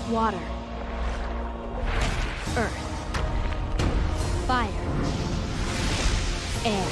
Water. Earth. Fire. Air.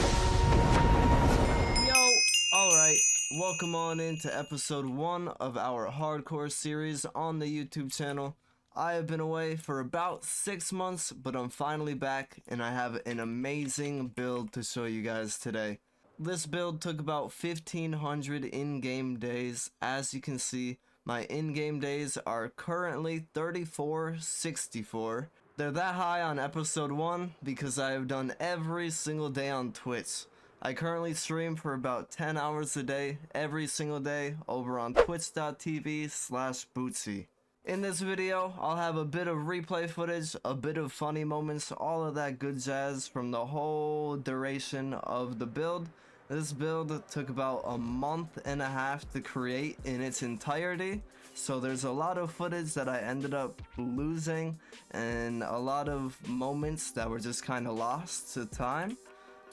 Yo, alright, welcome on into episode 1 of our hardcore series on the YouTube channel. I have been away for about 6 months, but I'm finally back and I have an amazing build to show you guys today. This build took about 1500 in-game days. As you can see, my in-game days are currently 3464. They're that high on episode 1 because I have done every single day on Twitch. I currently stream for about 10 hours a day, every single day, over on twitch.tv/bootsiii. In this video, I'll have a bit of replay footage, a bit of funny moments, all of that good jazz from the whole duration of the build. This build took about a month and a half to create in its entirety, so there's a lot of footage that I ended up losing and a lot of moments that were just kind of lost to time.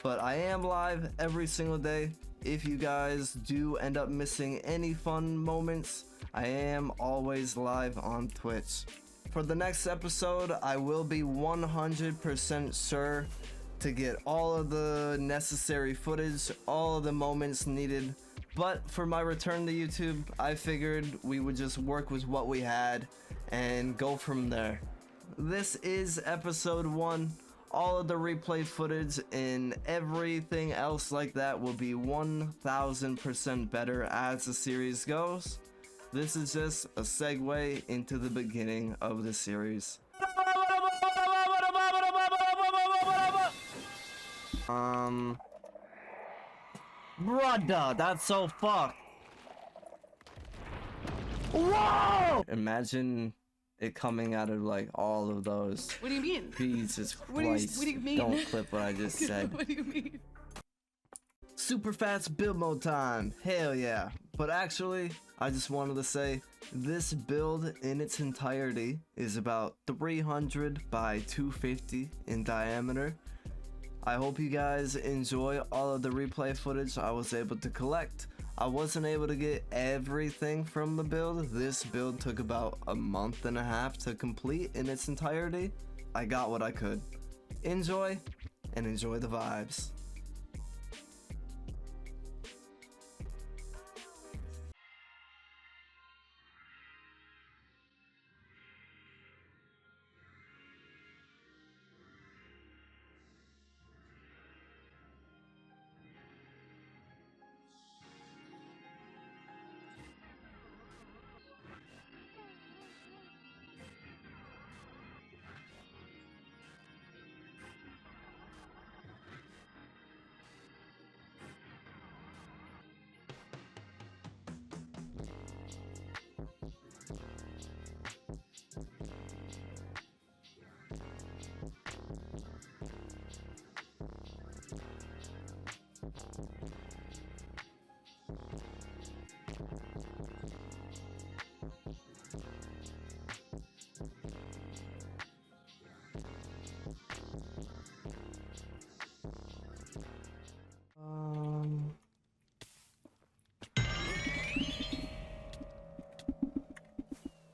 But I am live every single day. If you guys do end up missing any fun moments, I am always live on Twitch. For the next episode, I will be 100% sure to get all of the necessary footage, all of the moments needed. But for my return to YouTube, I figured we would just work with what we had and go from there. This is episode 1. All of the replay footage and everything else like that will be 1000% better as the series goes. This is just a segue into the beginning of the series. Brother, that's so fucked. Whoa! Imagine it coming out of like all of those. What do you mean? Jesus What Christ. do you mean? Don't clip what I just said. What do you mean? Super fast build mode time. Hell yeah. But actually, I just wanted to say this build in its entirety is about 300 by 250 in diameter. I hope you guys enjoy all of the replay footage I was able to collect. I wasn't able to get everything from the build. This build took about a month and a half to complete in its entirety. I got what I could. Enjoy, and enjoy the vibes.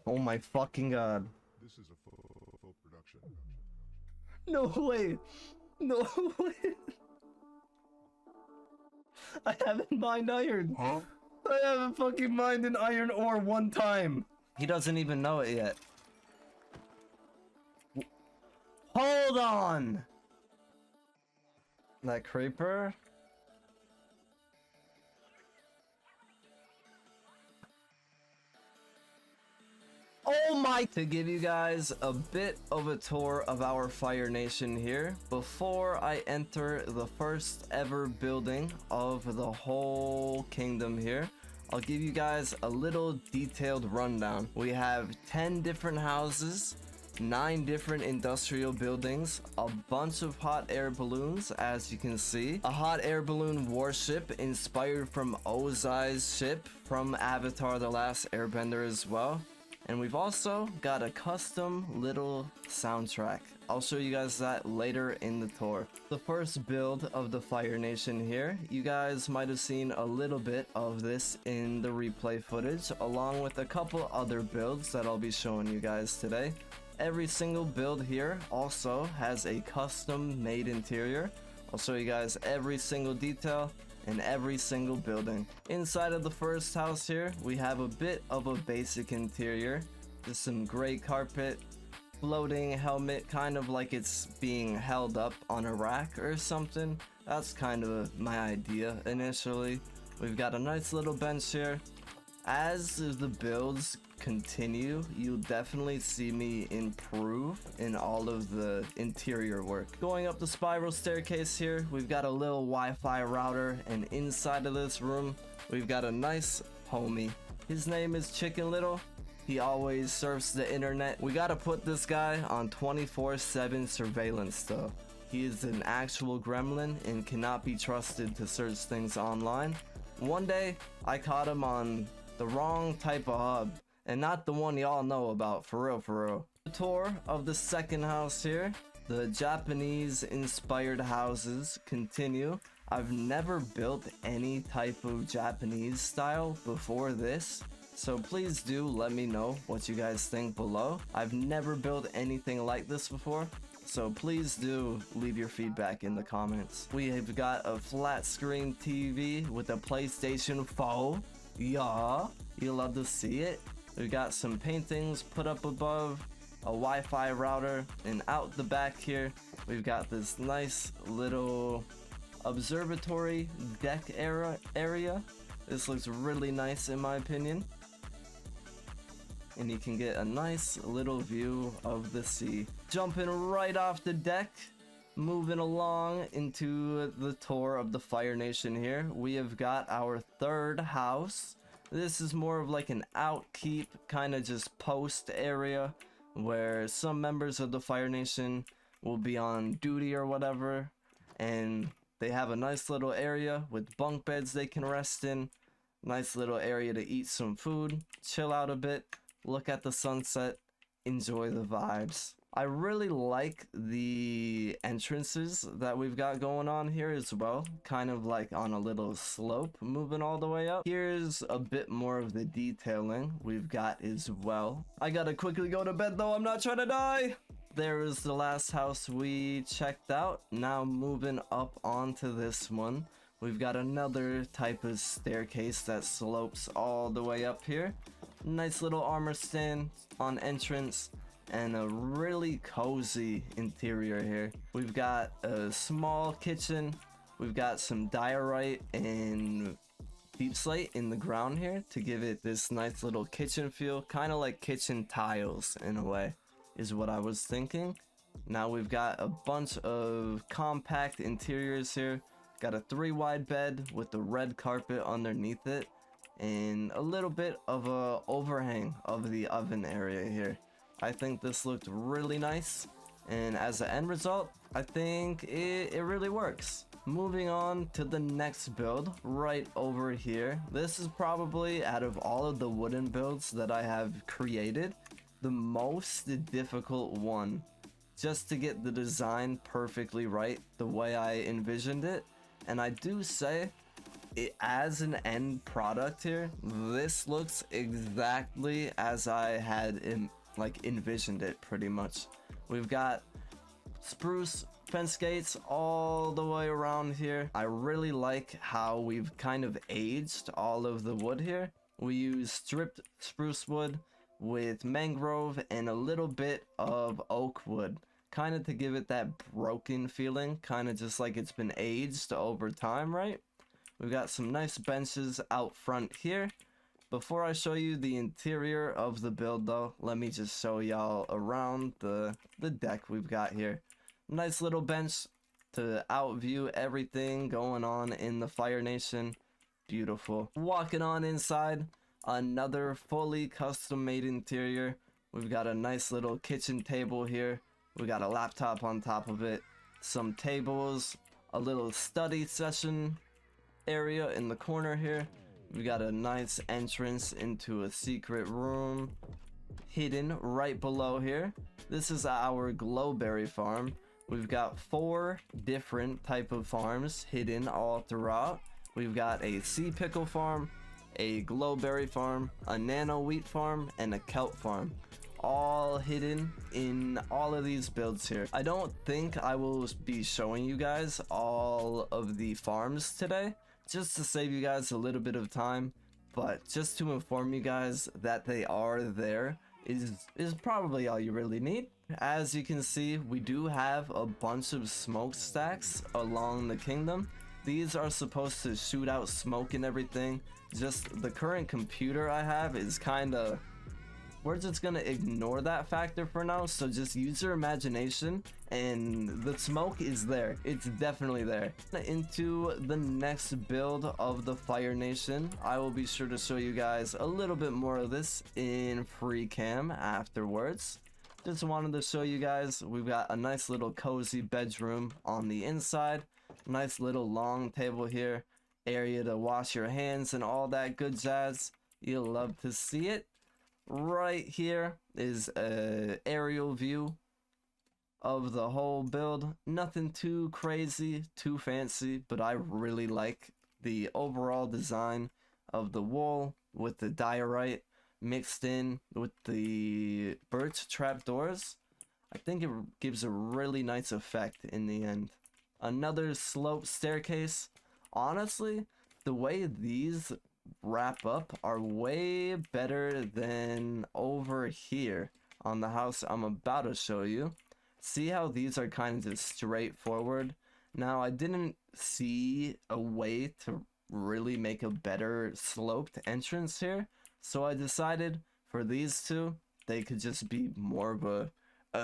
Oh my fucking god. This is a full production. No way. No way. I haven't mined iron. Huh? I haven't fucking mined an iron ore one time. He doesn't even know it yet. Hold on. That creeper. Oh my! To give you guys a bit of a tour of our Fire Nation here before I enter the first ever building of the whole kingdom here. I'll give you guys a little detailed rundown. We have 10 different houses, 9 different industrial buildings, a bunch of hot air balloons, as you can see, a hot air balloon warship inspired from Ozai's ship from Avatar The Last Airbender as well. And we've also got a custom little soundtrack. I'll show you guys that later in the tour. The first build of the Fire Nation here, you guys might have seen a little bit of this in the replay footage, along with a couple other builds that I'll be showing you guys today. Every single build here also has a custom made interior. I'll show you guys every single detail in every single building. Inside of the first house here, we have a bit of a basic interior. Just some gray carpet, floating helmet, kind of like it's being held up on a rack or something. That's kind of my idea initially. We've got a nice little bench here. As the builds continue, you'll definitely see me improve in all of the interior work. Going up the spiral staircase here, we've got a little Wi-Fi router, and inside of this room, we've got a nice homie. His name is Chicken Little. He always surfs the internet. We gotta put this guy on 24/7 surveillance though. He is an actual gremlin and cannot be trusted to search things online. One day, I caught him on the wrong type of hub, and not the one y'all know about, for real, for real. The tour of the second house here. The Japanese inspired houses continue. I've never built any type of Japanese style before this, so please do let me know what you guys think below. I've never built anything like this before, so please do leave your feedback in the comments. We have got a flat screen TV with a PlayStation 4. Yeah, you love to see it. We've got some paintings put up above, a Wi-Fi router, and out the back here, we've got this nice little observatory deck area. This looks really nice in my opinion. And you can get a nice little view of the sea. Jumping right off the deck, moving along into the tour of the Fire Nation here, we have got our third house. This is more of like an outkeep, kind of just post area where some members of the Fire Nation will be on duty or whatever, and they have a nice little area with bunk beds they can rest in. Nice little area to eat some food, chill out a bit, look at the sunset, enjoy the vibes. I really like the entrances that we've got going on here as well, kind of like on a little slope moving all the way up. Here's a bit more of the detailing we've got as well. I gotta quickly go to bed though, I'm not trying to die. There is the last house we checked out. Now moving up onto this one, we've got another type of staircase that slopes all the way up here. Nice little armor stand on entrance, and a really cozy interior here. We've got a small kitchen. We've got some diorite and deep slate in the ground here to give it this nice little kitchen feel, kind of like kitchen tiles in a way, is what I was thinking. Now we've got a bunch of compact interiors here. Got a 3-wide bed with the red carpet underneath it, and a little bit of a overhang of the oven area here. I think this looked really nice, and as an end result, I think it really works. Moving on to the next build right over here. This is probably, out of all of the wooden builds that I have created, the most difficult one, just to get the design perfectly right the way I envisioned it. And I do say, as an end product here, this looks exactly as I had envisioned it pretty much. We've got spruce fence gates all the way around here. I really like how we've kind of aged all of the wood here. We use stripped spruce wood with mangrove and a little bit of oak wood, kind of to give it that broken feeling, kind of just like it's been aged over time, right? We've got some nice benches out front here. Before I show you the interior of the build though, let me just show y'all around the deck we've got here. Nice little bench to outview everything going on in the Fire Nation. Beautiful. Walking on inside, another fully custom made interior. We've got a nice little kitchen table here. We got a laptop on top of it, some tables, a little study session area in the corner here. We got a nice entrance into a secret room hidden right below here. This is our glowberry farm. We've got 4 different type of farms hidden all throughout. We've got a sea pickle farm, a glowberry farm, a nano wheat farm, and a kelp farm, all hidden in all of these builds here. I don't think I will be showing you guys all of the farms today, just to save you guys a little bit of time, but just to inform you guys that they are there is probably all you really need. As you can see, we do have a bunch of smokestacks along the kingdom. These are supposed to shoot out smoke and everything. Just the current computer I have is kind of, we're just gonna ignore that factor for now, so just use your imagination, and the smoke is there. It's definitely there. Into the next build of the Fire Nation, I will be sure to show you guys a little bit more of this in free cam afterwards. Just wanted to show you guys, we've got a nice little cozy bedroom on the inside, nice little long table here, area to wash your hands and all that good jazz. You'll love to see it. Right here is an aerial view of the whole build. Nothing too crazy, too fancy, but I really like the overall design of the wool with the diorite mixed in with the birch trapdoors. I think it gives a really nice effect in the end. Another slope staircase. Honestly, the way these wrap up are way better than over here on the house I'm about to show you. See how these are kind of just straightforward. Now, I didn't see a way to really make a better sloped entrance here, so I decided for these two, they could just be more of a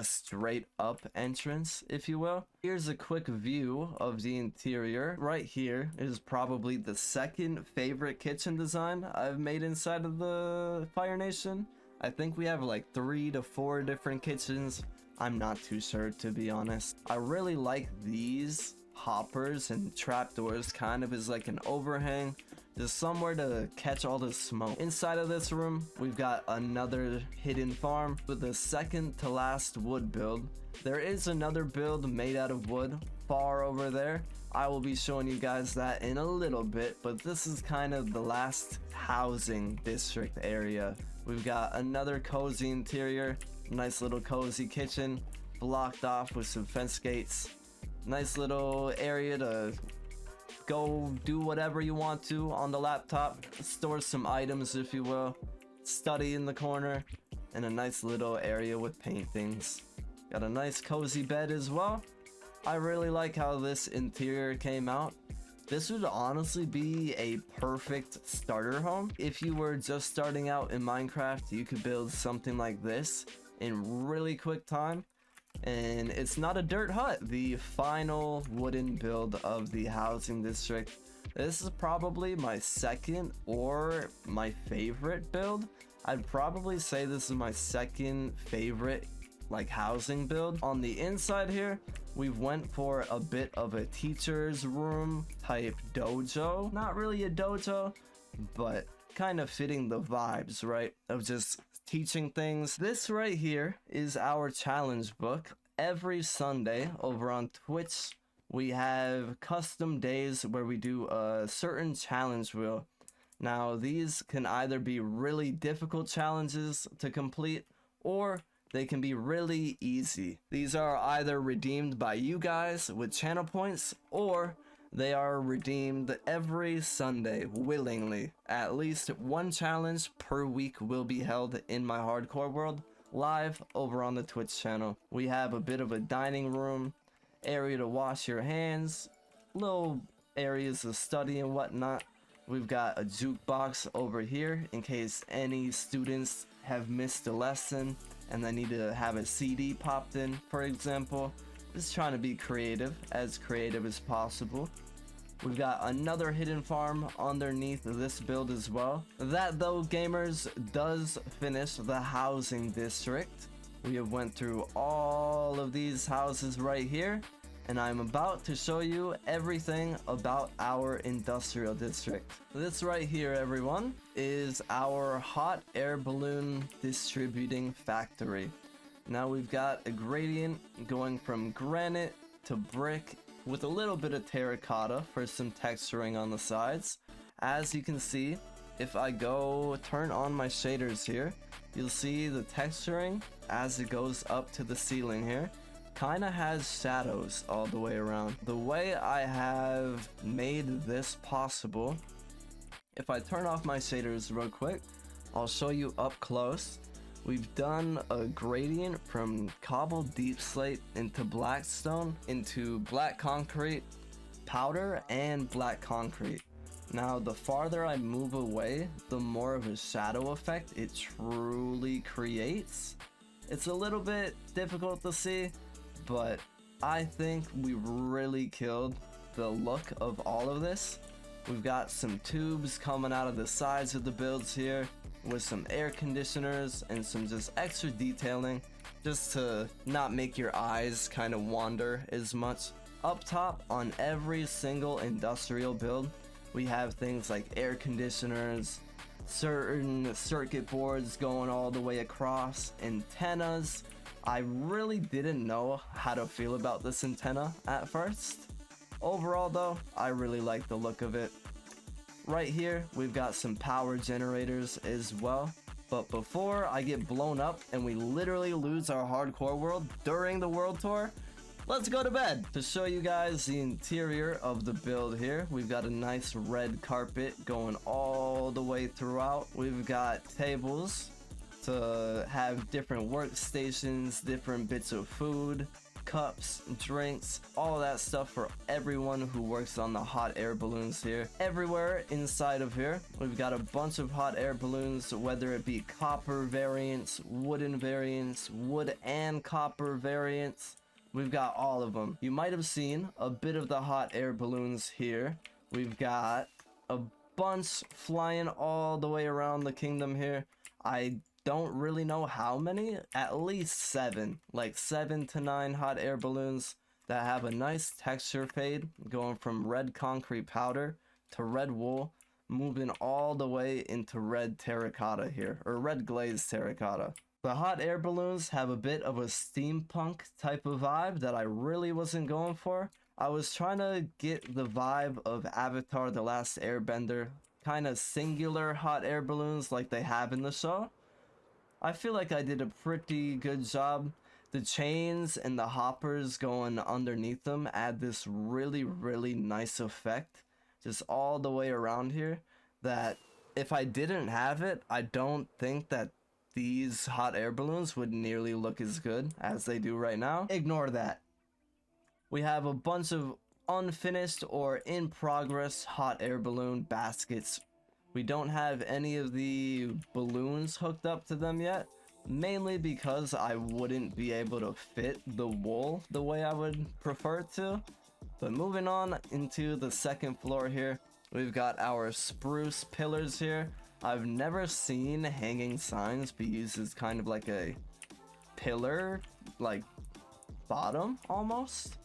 straight up entrance, if you will. Here's a quick view of the interior. Right here is probably the second favorite kitchen design I've made inside of the Fire Nation. I think we have like 3 to 4 different kitchens. I'm not too sure, to be honest. I really like these hoppers and trapdoors kind of as like an overhang, just somewhere to catch all the smoke. Inside of this room, we've got another hidden farm with the second to last wood build. There is another build made out of wood far over there. I will be showing you guys that in a little bit, but this is kind of the last housing district area. We've got another cozy interior, nice little cozy kitchen, blocked off with some fence gates. Nice little area to go do whatever you want to on the laptop, store some items if you will, study in the corner, and a nice little area with paintings. Got a nice cozy bed as well. I really like how this interior came out. This would honestly be a perfect starter home. If you were just starting out in Minecraft, you could build something like this in really quick time. And it's not a dirt hut. The final wooden build of the housing district. This is probably my second or my favorite build. I'd probably say this is my second favorite like housing build. On the inside here, we went for a bit of a teacher's room type dojo. Not really a dojo, but kind of fitting the vibes, right? Of just teaching things. This right here is our challenge book. Every Sunday over on Twitch, we have custom days where we do a certain challenge wheel. Now, these can either be really difficult challenges to complete, or they can be really easy. These are either redeemed by you guys with channel points, or they are redeemed every Sunday willingly. At least one challenge per week will be held in my hardcore world live over on the Twitch channel. We have a bit of a dining room, area to wash your hands, little areas of study and whatnot. We've got a jukebox over here in case any students have missed a lesson and they need to have a CD popped in, for example. Just trying to be creative as possible. We've got another hidden farm underneath this build as well. That though, gamers, does finish the housing district. We have went through all of these houses right here, and I'm about to show you everything about our industrial district. This right here, everyone, is our hot air balloon distributing factory. Now we've got a gradient going from granite to brick with a little bit of terracotta for some texturing on the sides. As you can see, if I go turn on my shaders here, you'll see the texturing as it goes up to the ceiling here kind of has shadows all the way around. The way I have made this possible, if I turn off my shaders real quick, I'll show you up close. We've done a gradient from cobbled deep slate into black stone into black concrete, powder, and black concrete. Now, the farther I move away, the more of a shadow effect it truly creates. It's a little bit difficult to see, but I think we really killed the look of all of this. We've got some tubes coming out of the sides of the builds here with some air conditioners and some just extra detailing just to not make your eyes kind of wander as much. Up top on every single industrial build, we have things like air conditioners, certain circuit boards going all the way across, antennas. I really didn't know how to feel about this antenna at first. Overall though, I really like the look of it. Right here, we've got some power generators as well. But before I get blown up and we literally lose our hardcore world during the world tour, let's go to bed. To show you guys the interior of the build here, we've got a nice red carpet going all the way throughout. We've got tables to have different workstations, different bits of food, cups, drinks, all that stuff for everyone who works on the hot air balloons here. Everywhere inside of here, we've got a bunch of hot air balloons, whether it be copper variants, wooden variants, wood and copper variants. We've got all of them. You might have seen a bit of the hot air balloons here. We've got a bunch flying all the way around the kingdom here. I don't really know how many, at least 7, like 7 to 9 hot air balloons that have a nice texture fade going from red concrete powder to red wool, moving all the way into red terracotta here, or red glazed terracotta. The hot air balloons have a bit of a steampunk type of vibe that I really wasn't going for. I was trying to get the vibe of Avatar The Last Airbender, kind of singular hot air balloons like they have in the show. I feel like I did a pretty good job. The chains and the hoppers going underneath them add this really, really nice effect just all the way around here that if I didn't have it, I don't think that these hot air balloons would nearly look as good as they do right now. Ignore that. We have a bunch of unfinished or in progress hot air balloon baskets. We don't have any of the balloons hooked up to them yet, mainly because I wouldn't be able to fit the wool the way I would prefer to. But moving on into the second floor here, we've got our spruce pillars here. I've never seen hanging signs be used as kind of like a pillar, like bottom almost.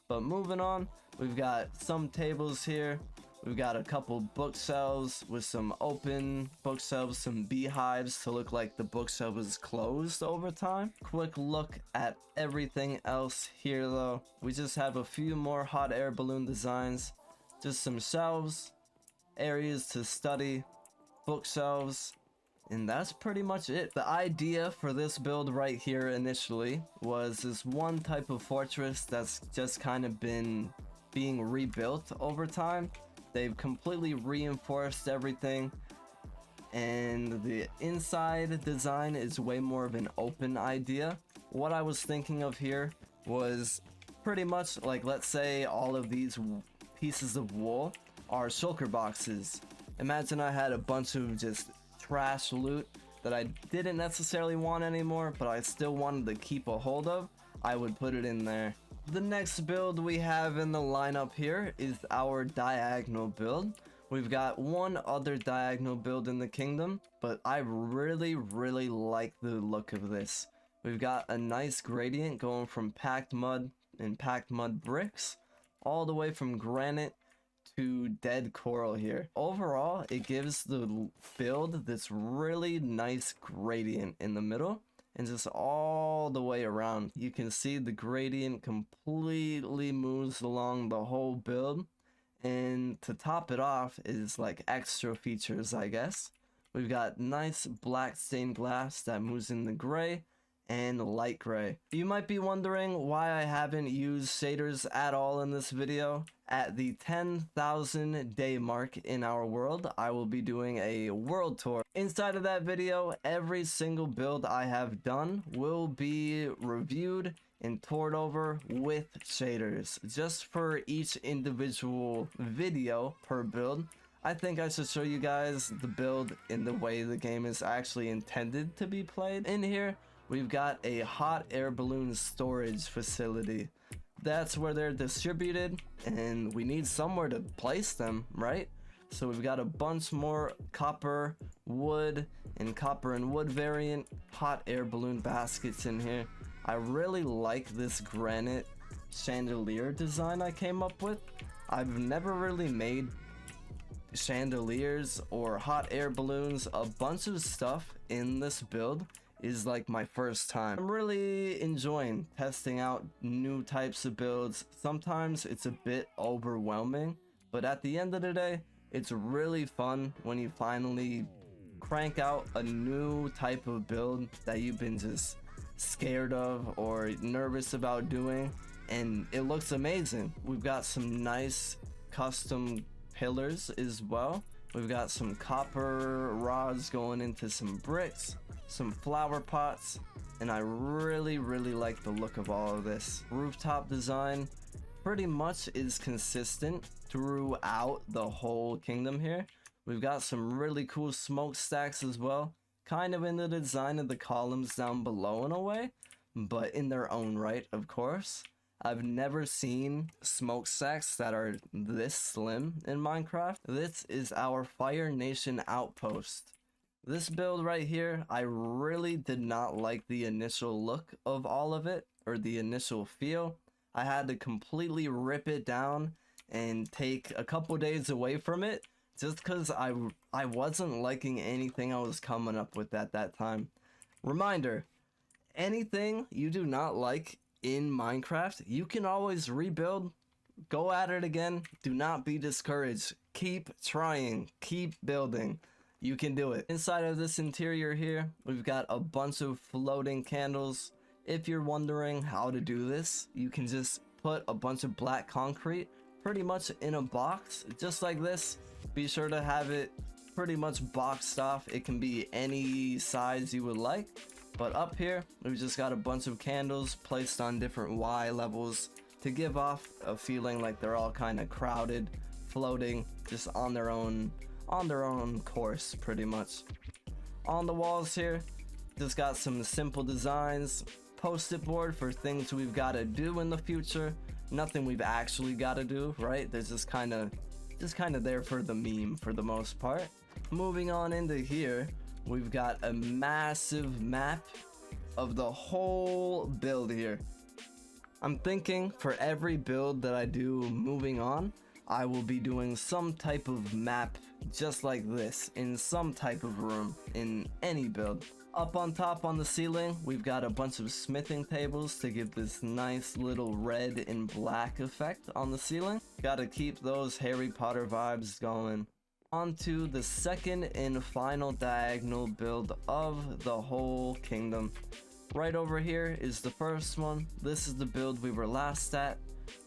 But moving on, we've got some tables here. We've got a couple bookshelves with some open bookshelves, some beehives to look like the bookshelf is closed over time. Quick look at everything else here though. We just have a few more hot air balloon designs, just some shelves, areas to study, bookshelves, and that's pretty much it. The idea for this build right here initially was this one type of fortress that's just kind of been being rebuilt over time. They've completely reinforced everything, and the inside design is way more of an open idea. What I was thinking of here was pretty much like, let's say all of these pieces of wool are shulker boxes. Imagine I had a bunch of just trash loot that I didn't necessarily want anymore, but I still wanted to keep a hold of. I would put it in there. The next build we have in the lineup here is our diagonal build. We've got one other diagonal build in the kingdom, but I really like the look of this. We've got a nice gradient going from packed mud and packed mud bricks, all the way from granite to dead coral here. Overall, it gives the build this really nice gradient in the middle and just all the way around. You can see the gradient completely moves along the whole build. And to top it off is like extra features, I guess. We've got nice black stained glass that moves in the gray and light gray. You might be wondering why I haven't used shaders at all in this video. At the 10,000 day mark in our world, I will be doing a world tour. Inside of that video, every single build I have done will be reviewed and toured over with shaders. Just for each individual video per build, I think I should show you guys the build in the way the game is actually intended to be played. In here, we've got a hot air balloon storage facility. That's where they're distributed, and we need somewhere to place them, right? So we've got a bunch more copper, wood, and copper and wood variant hot air balloon baskets in here. I really like this granite chandelier design I came up with. I've never really made chandeliers or hot air balloons. A bunch of stuff in this build is like my first time. I'm really enjoying testing out new types of builds. Sometimes it's a bit overwhelming, but at the end of the day, it's really fun when you finally crank out a new type of build that you've been just scared of or nervous about doing, and it looks amazing. We've got some nice custom pillars as well. We've got some copper rods going into some bricks, some flower pots, and I really like the look of all of this. Rooftop design pretty much is consistent throughout the whole kingdom here. We've got some really cool smokestacks as well, kind of in the design of the columns down below in a way, but in their own right, of course. I've never seen smokestacks that are this slim in Minecraft. This is our Fire Nation outpost. This build right here, I really did not like the initial look of all of it, or the initial feel. I had to completely rip it down and take a couple days away from it, just because I wasn't liking anything I was coming up with at that time. Reminder, anything you do not like in Minecraft, you can always rebuild. Go at it again. Do not be discouraged. Keep trying. Keep building. You can do it. Inside of this interior here, we've got a bunch of floating candles. If you're wondering how to do this, you can just put a bunch of black concrete pretty much in a box, just like this. Be sure to have it pretty much boxed off. It can be any size you would like. But up here, we've just got a bunch of candles placed on different Y levels to give off a feeling like they're all kind of crowded, floating, just on their own course, pretty much. On the walls here, just got some simple designs, post-it board for things we've got to do in the future. Nothing we've actually got to do, right? They're just kind of there for the meme for the most part. Moving on into here, we've got a massive map of the whole build here. I'm thinking for every build that I do moving on, I will be doing some type of map just like this in some type of room in any build. Up on top on the ceiling, we've got a bunch of smithing tables to give this nice little red and black effect on the ceiling. Gotta keep those Harry Potter vibes going. On to the second and final diagonal build of the whole kingdom. Right over here is the first one. This is the build we were last at.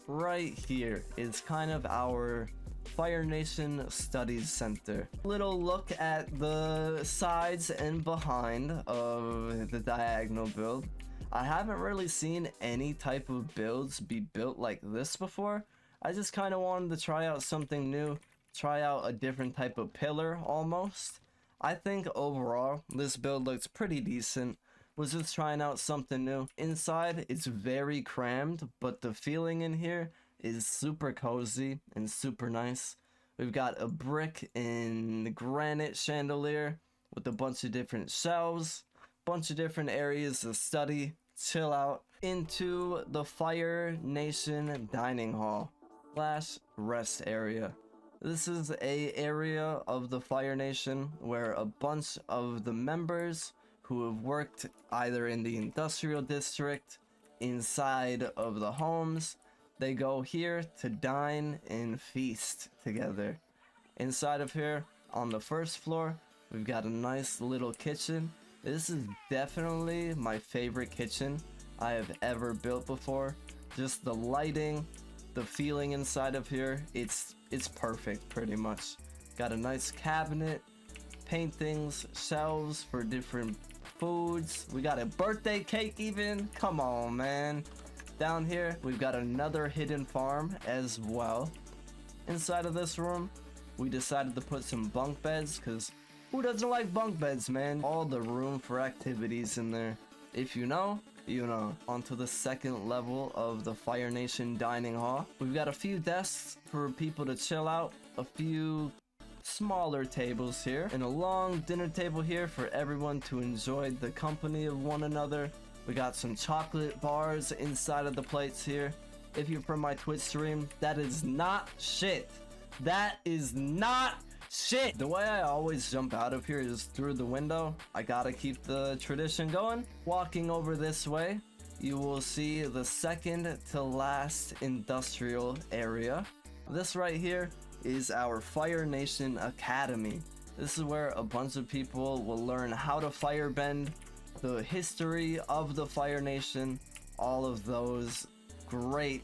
Right here is kind of our Fire Nation Studies Center. Little look at the sides and behind of the diagonal build. I haven't really seen any type of builds be built like this before. I just kind of wanted to try out something new, try out a different type of pillar almost. I think overall this build looks pretty decent. Was just trying out something new. Inside it's very crammed, but the feeling in here is super cozy and super nice. We've got a brick and granite chandelier with a bunch of different shelves, bunch of different areas to study, chill out, into the Fire Nation dining hall slash rest area. This is a area of the Fire Nation where a bunch of the members who have worked either in the industrial district, inside of the homes, they go here to dine and feast together. Inside of here, on the first floor, we've got a nice little kitchen. This is definitely my favorite kitchen I have ever built before. Just the lighting, the feeling inside of here, it's perfect pretty much. Got a nice cabinet, paintings, shelves for different foods. We got a birthday cake even. Come on, man. Down here, we've got another hidden farm as well. Inside of this room, we decided to put some bunk beds because who doesn't like bunk beds, man? All the room for activities in there. If you know, you know. Onto the second level of the Fire Nation dining hall. We've got a few desks for people to chill out, a few smaller tables here, and a long dinner table here for everyone to enjoy the company of one another. We got some chocolate bars inside of the plates here. If you're from my Twitch stream, that is not shit. That is not shit. The way I always jump out of here is through the window. I gotta keep the tradition going. Walking over this way, you will see the second to last industrial area. This right here is our Fire Nation Academy. This is where a bunch of people will learn how to firebend, the history of the Fire Nation, all of those great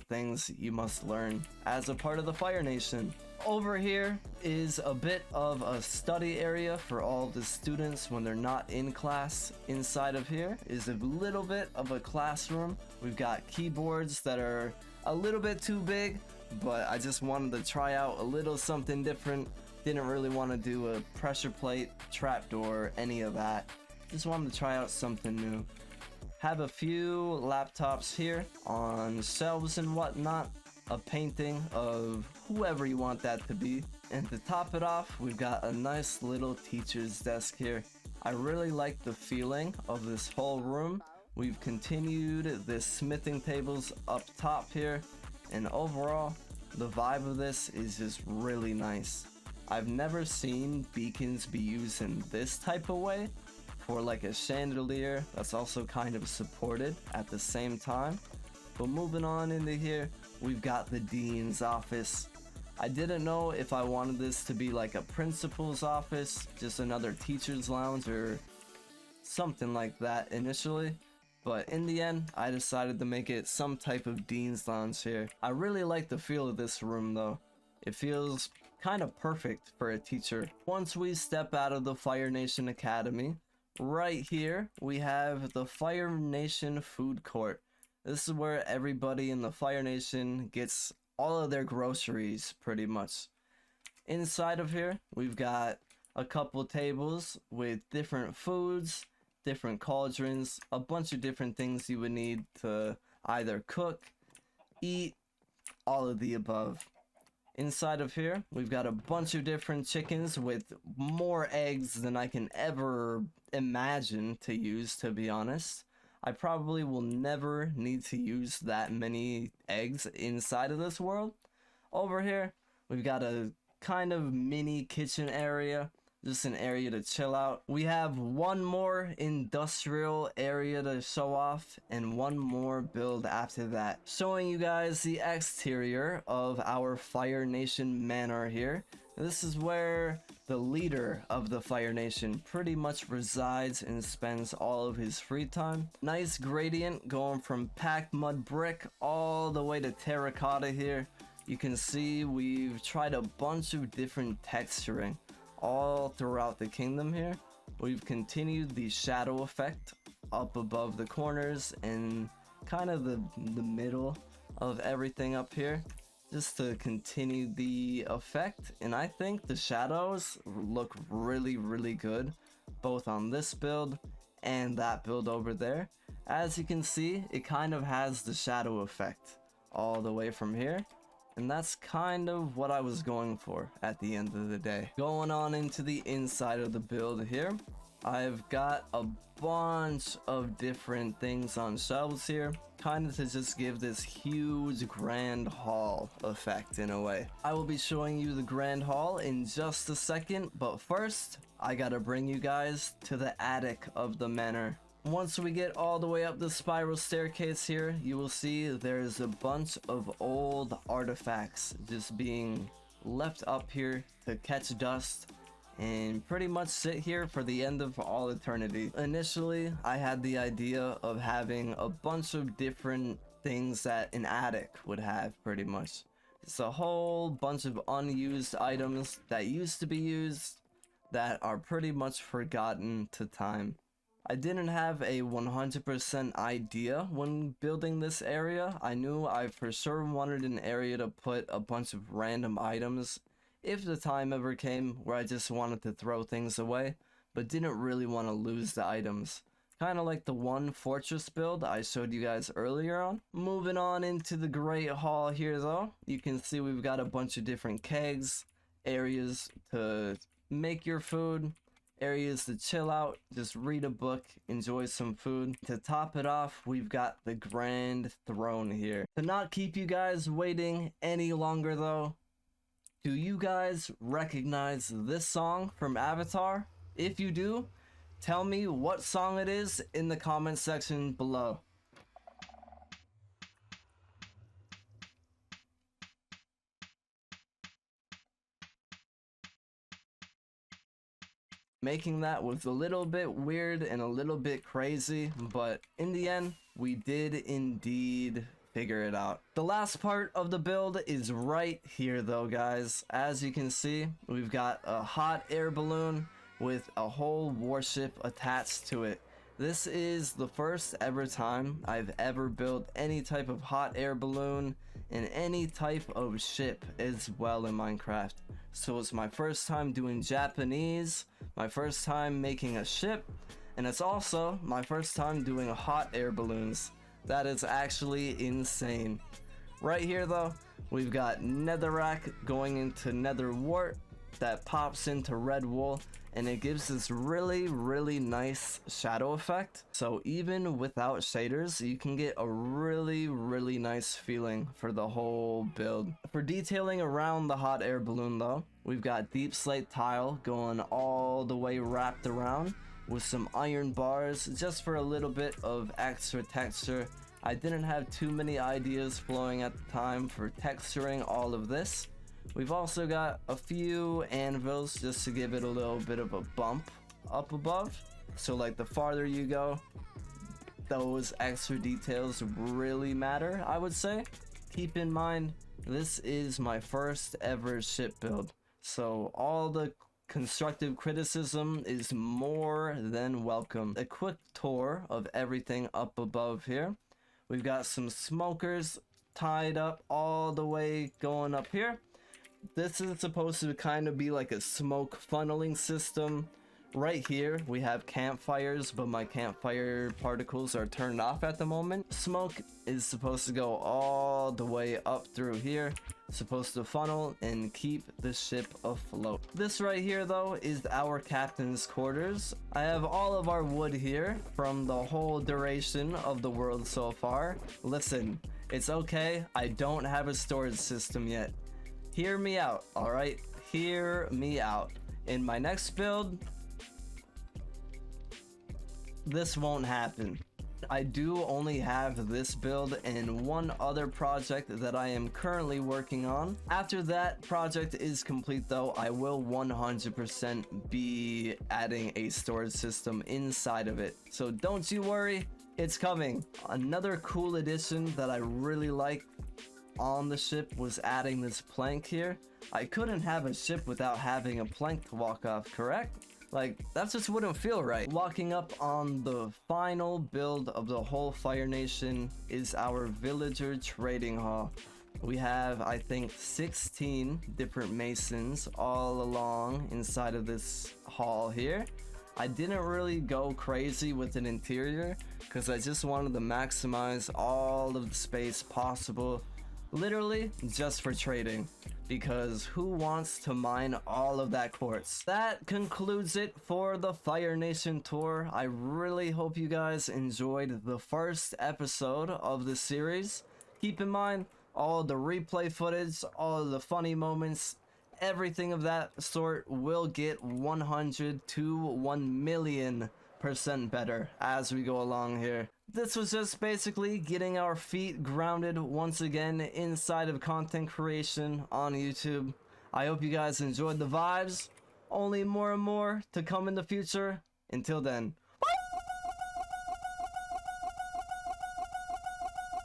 things you must learn as a part of the Fire Nation. Over here is a bit of a study area for all the students when they're not in class. Inside of here is a little bit of a classroom. We've got keyboards that are a little bit too big, but I just wanted to try out a little something different. Didn't really want to do a pressure plate, trapdoor, any of that. Just wanted to try out something new. Have a few laptops here on shelves and whatnot. A painting of whoever you want that to be. And to top it off, we've got a nice little teacher's desk here. I really like the feeling of this whole room. We've continued the smithing tables up top here. And overall, the vibe of this is just really nice. I've never seen beacons be used in this type of way, for like a chandelier that's also kind of supported at the same time. But moving on into here, we've got the dean's office. I didn't know if I wanted this to be like a principal's office, just another teacher's lounge or something like that initially. But in the end, I decided to make it some type of dean's lounge here. I really like the feel of this room though. It feels kind of perfect for a teacher. Once we step out of the Fire Nation Academy, right here we have the Fire Nation food court. This is where everybody in the Fire Nation gets all of their groceries pretty much. Inside of here, we've got a couple tables with different foods, different cauldrons, a bunch of different things you would need to either cook, eat, all of the above. Inside of here, we've got a bunch of different chickens with more eggs than I can ever imagine to use, to be honest. I probably will never need to use that many eggs inside of this world. Over here, we've got a kind of mini kitchen area, just an area to chill out. We have one more industrial area to show off and one more build after that, showing you guys the exterior of our Fire Nation manor here. This is where the leader of the Fire Nation pretty much resides and spends all of his free time. Nice gradient going from packed mud brick all the way to terracotta here. You can see we've tried a bunch of different texturing all throughout the kingdom here. We've continued the shadow effect up above the corners and kind of the middle of everything up here, just to continue the effect. And I think the shadows look really good, both on this build and that build over there. As you can see, it kind of has the shadow effect all the way from here. And that's kind of what I was going for at the end of the day. Going on into the inside of the build here, I've got a bunch of different things on shelves here, kind of to just give this huge grand hall effect in a way. I will be showing you the grand hall in just a second, but first I gotta bring you guys to the attic of the manor. Once we get all the way up the spiral staircase here, you will see there's a bunch of old artifacts just being left up here to catch dust and pretty much sit here for the end of all eternity. Initially, I had the idea of having a bunch of different things that an attic would have pretty much. It's a whole bunch of unused items that used to be used that are pretty much forgotten to time. I didn't have a 100% idea when building this area. I knew I for sure wanted an area to put a bunch of random items if the time ever came where I just wanted to throw things away, but didn't really want to lose the items. Kind of like the one fortress build I showed you guys earlier on. Moving on into the Great Hall here though, you can see we've got a bunch of different kegs, areas to make your food, areas to chill out, just read a book, enjoy some food. To top it off, we've got the grand throne here. To not keep you guys waiting any longer though, do you guys recognize this song from Avatar? If you do, tell me what song it is in the comment section below. Making that was a little bit weird and a little bit crazy, but in the end, we did indeed figure it out. The last part of the build is right here though, guys. As you can see, we've got a hot air balloon with a whole warship attached to it. This is the first ever time I've ever built any type of hot air balloon and any type of ship as well in Minecraft. So it's my first time doing Japanese, my first time making a ship, and it's also my first time doing hot air balloons. That is actually insane. Right here though, we've got netherrack going into nether wart that pops into red wool, and it gives this really nice shadow effect. So even without shaders, you can get a really nice feeling for the whole build. For detailing around the hot air balloon though, we've got deep slate tile going all the way wrapped around with some iron bars just for a little bit of extra texture. I didn't have too many ideas flowing at the time for texturing all of this. We've also got a few anvils just to give it a little bit of a bump up above. So like the farther you go, those extra details really matter, I would say. Keep in mind, this is my first ever ship build, so all the constructive criticism is more than welcome. A quick tour of everything up above here. We've got some smokers tied up all the way going up here. This is supposed to kind of be like a smoke funneling system. Right here we have campfires, but my campfire particles are turned off at the moment. Smoke is supposed to go all the way up through here, supposed to funnel and keep the ship afloat. This right here though is our captain's quarters. I have all of our wood here from the whole duration of the world so far. Listen, it's okay, I don't have a storage system yet. Hear me out, alright? Hear me out. In my next build, this won't happen. I do only have this build and one other project that I am currently working on. After that project is complete though, I will 100% be adding a storage system inside of it. So don't you worry, it's coming. Another cool addition that I really like on the ship was adding this plank here. I couldn't have a ship without having a plank to walk off, correct? Like, that just wouldn't feel right. Walking up on the final build of the whole Fire Nation is our villager trading hall. We have, I think, 16 different masons all along inside of this hall here. I didn't really go crazy with an interior because I just wanted to maximize all of the space possible. literally just for trading, because who wants to mine all of that quartz? That concludes it for the Fire Nation tour. I really hope you guys enjoyed the first episode of the series. Keep in mind, all the replay footage, all of the funny moments, everything of that sort will get 100 to 1,000,000% better as we go along here. This was just basically getting our feet grounded once again inside of content creation on YouTube. I hope you guys enjoyed the vibes. Only more and more to come in the future. Until then,